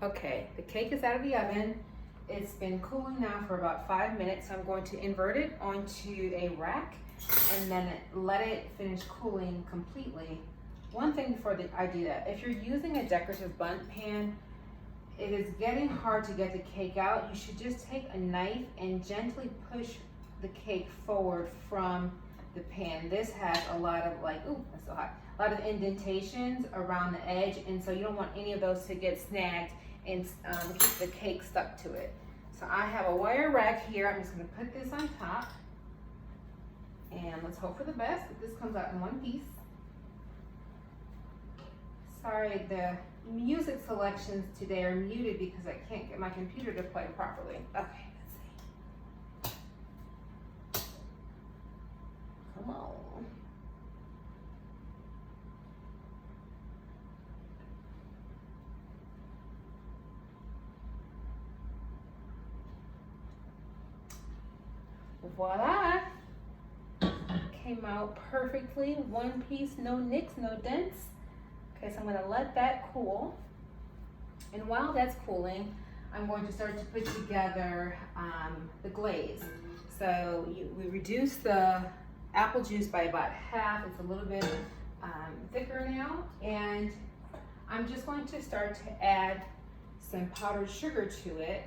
Okay, the cake is out of the oven. It's been cooling now for about 5 minutes. So I'm going to invert it onto a rack and then let it finish cooling completely. One thing before I do that, if you're using a decorative bundt pan, it is getting hard to get the cake out. You should just take a knife and gently push the cake forward from the pan. This has a lot of ooh, that's so hot. A lot of indentations around the edge, and so you don't want any of those to get snagged and keep the cake stuck to it. So I have a wire rack here. I'm just gonna put this on top, and let's hope for the best that this comes out in one piece. Sorry, the music selections today are muted because I can't get my computer to play properly. Okay, let's see. Come on. Voila! Came out perfectly, one piece, no nicks, no dents. Okay, so I'm gonna let that cool. And while that's cooling, I'm going to start to put together the glaze. So we reduce the apple juice by about half. It's a little bit thicker now. And I'm just going to start to add some powdered sugar to it.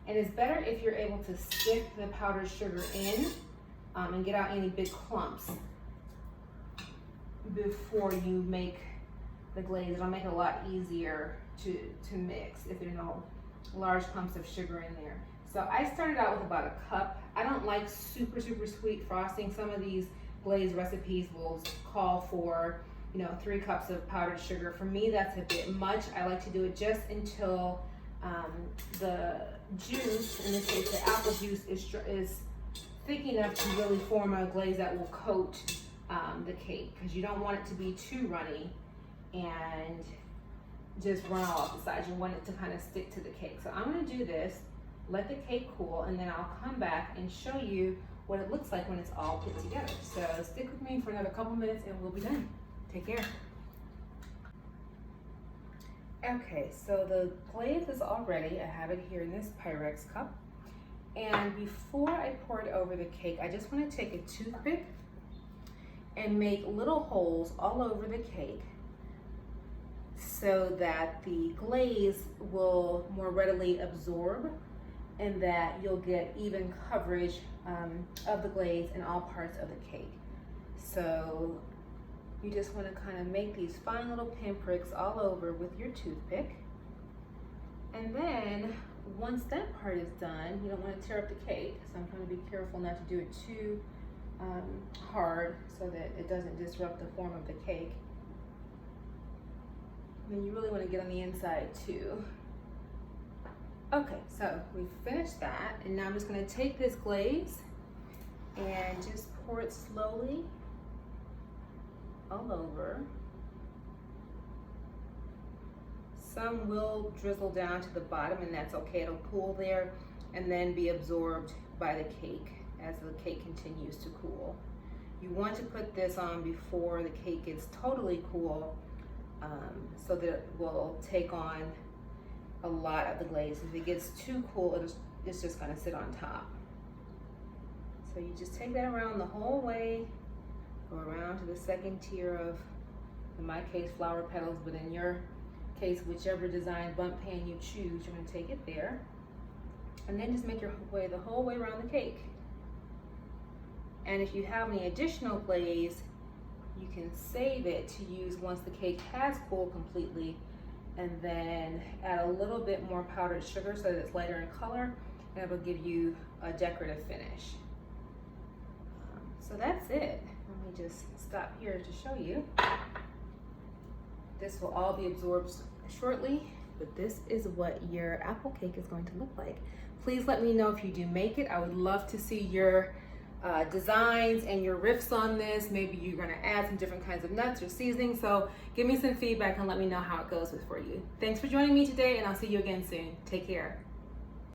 And it's better if you're able to stick the powdered sugar in and get out any big clumps before you make the glaze. It'll make it a lot easier to mix if there's no large clumps of sugar in there. So I started out with about a cup. I don't like super sweet frosting. Some of these glaze recipes will call for 3 cups of powdered sugar. For me, that's a bit much. I like to do it just until the juice, in this case the apple juice, is thick enough to really form a glaze that will coat the cake, because you don't want it to be too runny and just run all off the sides. You want it to kind of stick to the cake. So I'm going to do this, let the cake cool, and then I'll come back and show you what it looks like when it's all put together. So stick with me for another couple minutes and we'll be done. Take care. Okay, so the glaze is all ready. I have it here in this Pyrex cup. And before I pour it over the cake, I just want to take a toothpick and make little holes all over the cake so that the glaze will more readily absorb and that you'll get even coverage of the glaze in all parts of the cake. So you just want to kind of make these fine little pinpricks all over with your toothpick. And then once that part is done, you don't want to tear up the cake, so I'm trying to be careful not to do it too hard so that it doesn't disrupt the form of the cake. And then you really want to get on the inside too. Okay, so we've finished that, and now I'm just going to take this glaze and just pour it slowly all over. Some will drizzle down to the bottom, and that's okay. It'll pool there and then be absorbed by the cake as the cake continues to cool. You want to put this on before the cake gets totally cool so that it will take on a lot of the glaze. If it gets too cool, it's just going to sit on top. So you just take that around the whole way, go around to the second tier of, in my case, flower petals, but in your case, whichever design bundt pan you choose, you're going to take it there. And then just make your way the whole way around the cake. And if you have any additional glaze, you can save it to use once the cake has cooled completely, and then add a little bit more powdered sugar so that it's lighter in color, and it'll give you a decorative finish. So that's it. Let me just stop here to show you. This will all be absorbed shortly, but this is what your apple cake is going to look like. Please let me know if you do make it. I would love to see your designs and your riffs on this. Maybe you're going to add some different kinds of nuts or seasoning. So give me some feedback and let me know how it goes for you. Thanks for joining me today, and I'll see you again soon. Take care.